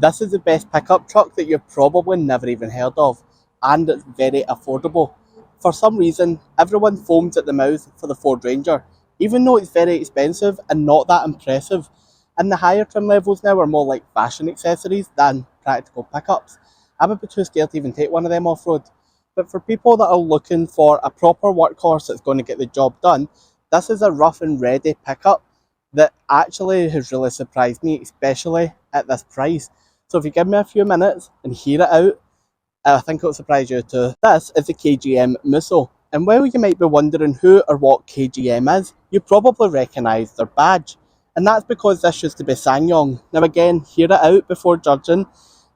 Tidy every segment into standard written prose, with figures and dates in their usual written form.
This is the best pickup truck that you've probably never even heard of, and it's very affordable. For some reason, everyone foams at the mouth for the Ford Ranger, even though it's very expensive and not that impressive. And the higher trim levels now are more like fashion accessories than practical pickups. I would be too scared to even take one of them off-road. But for people that are looking for a proper workhorse that's going to get the job done, this is a rough and ready pickup that actually has really surprised me, especially at this price. So if you give me a few minutes and hear it out, I think it'll surprise you too. This is the KGM Musso. And while you might be wondering who or what KGM is, you probably recognise their badge. And that's because this used to be Ssangyong. Now again, hear it out before judging.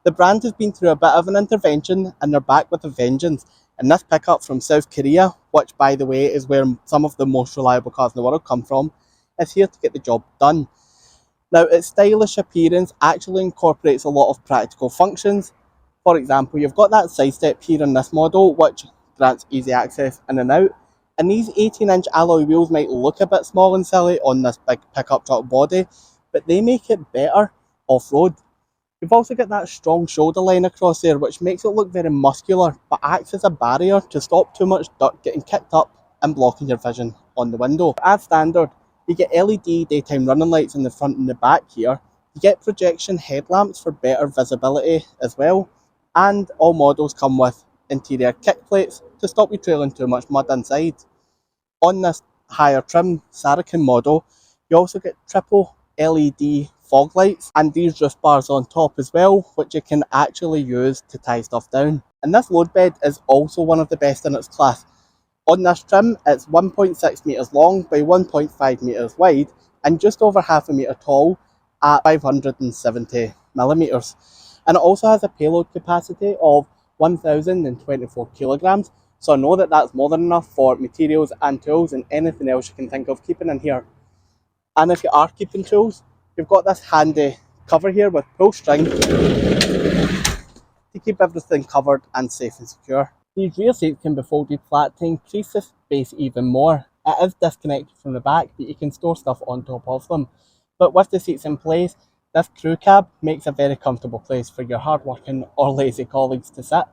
The brand has been through a bit of an intervention and they're back with a vengeance. And this pickup from South Korea, which by the way is where some of the most reliable cars in the world come from, is here to get the job done. Now, its stylish appearance actually incorporates a lot of practical functions. For example, you've got that side step here in this model, which grants easy access in and out. And these 18-inch alloy wheels might look a bit small and silly on this big pickup truck body, but they make it better off-road. You've also got that strong shoulder line across there, which makes it look very muscular, but acts as a barrier to stop too much dirt getting kicked up and blocking your vision on the window. As standard, you get LED daytime running lights in the front and the back here. You get projection headlamps for better visibility as well. And all models come with interior kick plates to stop you trailing too much mud inside. On this higher trim Saracen model, you also get triple LED fog lights and these roof bars on top as well, which you can actually use to tie stuff down. And this load bed is also one of the best in its class. On this trim, it's 1.6 metres long by 1.5 metres wide and just over half a metre tall at 570 millimetres. And it also has a payload capacity of 1,024 kilograms, so I know that that's more than enough for materials and tools and anything else you can think of keeping in here. And if you are keeping tools, you've got this handy cover here with pull string to keep everything covered and safe and secure. These rear seats can be folded flat to increase the space even more. It is disconnected from the back, but you can store stuff on top of them. But with the seats in place, this crew cab makes a very comfortable place for your hard-working or lazy colleagues to sit.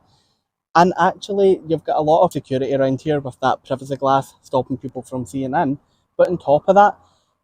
And actually, you've got a lot of security around here with that privacy glass stopping people from seeing in. But on top of that,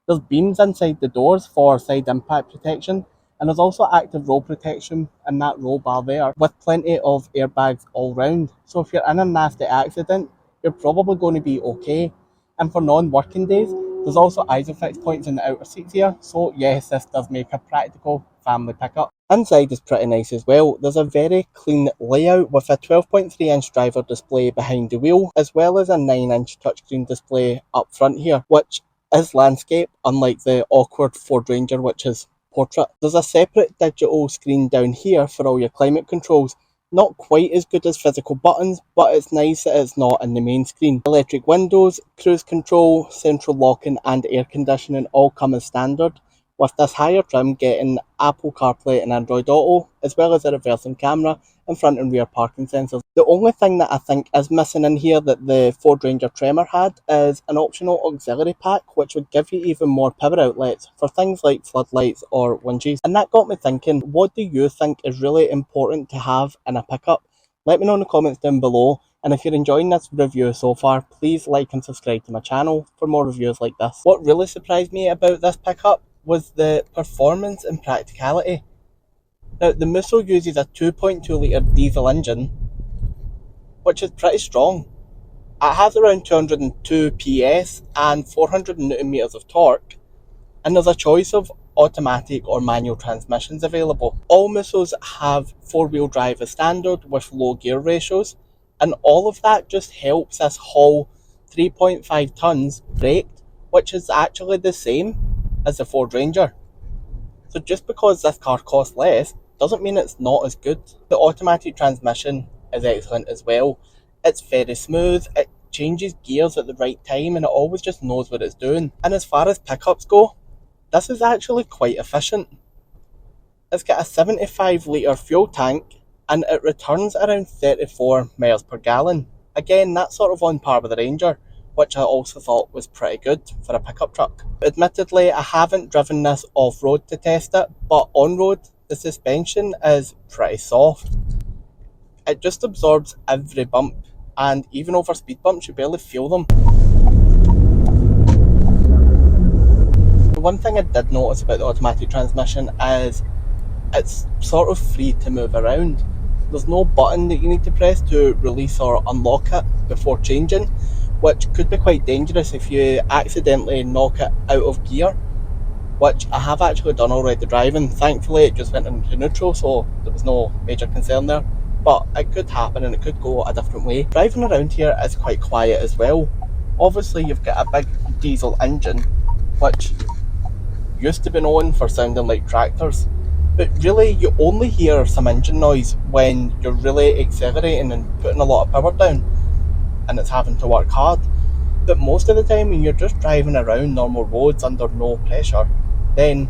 there's beams inside the doors for side impact protection. And there's also active roll protection in that roll bar there with plenty of airbags all round. So if you're in a nasty accident, you're probably going to be okay. And for non-working days, there's also ISOFIX points in the outer seats here. So yes, this does make a practical family pickup. Inside is pretty nice as well. There's a very clean layout with a 12.3-inch driver display behind the wheel, as well as a 9-inch touchscreen display up front here, which is landscape, unlike the awkward Ford Ranger, which is portrait. There's a separate digital screen down here for all your climate controls. Not quite as good as physical buttons, but it's nice that it's not in the main screen. Electric windows, cruise control, central locking and air conditioning all come as standard, with this higher trim getting Apple CarPlay and Android Auto, as well as a reversing camera and front and rear parking sensors. The only thing that I think is missing in here that the Ford Ranger Tremor had is an optional auxiliary pack, which would give you even more power outlets for things like floodlights or winches. And that got me thinking, what do you think is really important to have in a pickup? Let me know in the comments down below. And if you're enjoying this review so far, please like and subscribe to my channel for more reviews like this. What really surprised me about this pickup was the performance and practicality. Now, the Musso uses a 2.2 litre diesel engine, which is pretty strong. It has around 202 PS and 400 Newton meters of torque, and there's a choice of automatic or manual transmissions available. All Mussos have 4-wheel drive as standard with low gear ratios, and all of that just helps us haul 3.5 tons braked, which is actually the same as the Ford Ranger. So just because this car costs less doesn't mean it's not as good. The automatic transmission is excellent as well. It's very smooth, it changes gears at the right time and it always just knows what it's doing. And as far as pickups go, this is actually quite efficient. It's got a 75 litre fuel tank and it returns around 34 miles per gallon. Again, that's sort of on par with the Ranger, which I also thought was pretty good for a pickup truck. Admittedly, I haven't driven this off-road to test it, but on-road, The suspension is pretty soft. It just absorbs every bump, and even over speed bumps you barely feel them. One thing I did notice about the automatic transmission is it's sort of free to move around. There's no button that you need to press to release or unlock it before changing, which could be quite dangerous if you accidentally knock it out of gear, which I have actually done already driving. Thankfully it just went into neutral, so there was no major concern there, but it could happen and it could go a different way. Driving around here is quite quiet as well. Obviously you've got a big diesel engine, which used to be known for sounding like tractors, but really you only hear some engine noise when you're really accelerating and putting a lot of power down and it's having to work hard. But most of the time when you're just driving around normal roads under no pressure, then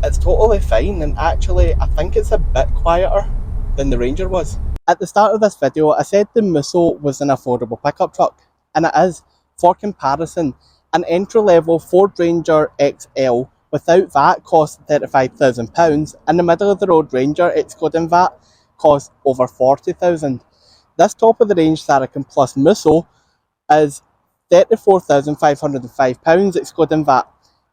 it's totally fine, and actually I think it's a bit quieter than the Ranger was. At the start of this video I said the Musso was an affordable pickup truck, and it is. For comparison, an entry-level Ford Ranger XL without VAT costs £35,000, and the middle-of-the-road Ranger excluding VAT costs over £40,000. This top-of-the-range Saracen Plus Musso is £34,505 excluding VAT.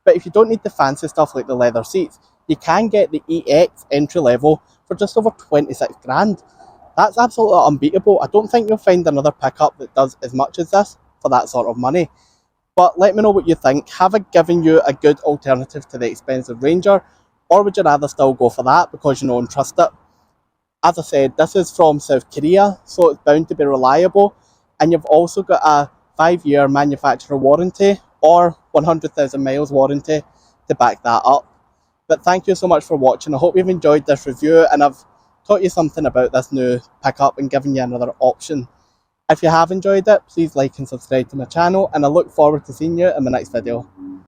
But if you don't need the fancy stuff like the leather seats, you can get the EX entry-level for just over 26 grand. That's absolutely unbeatable. I don't think you'll find another pickup that does as much as this for that sort of money. But let me know what you think. Have I given you a good alternative to the expensive Ranger, or would you rather still go for that because you know and trust it? As I said, this is from South Korea, so it's bound to be reliable, and you've also got a 5-year manufacturer warranty or 100,000 miles warranty to back that up. But thank you so much for watching. I hope you've enjoyed this review and I've taught you something about this new pickup and given you another option. If you have enjoyed it, please like and subscribe to my channel, and I look forward to seeing you in my next video.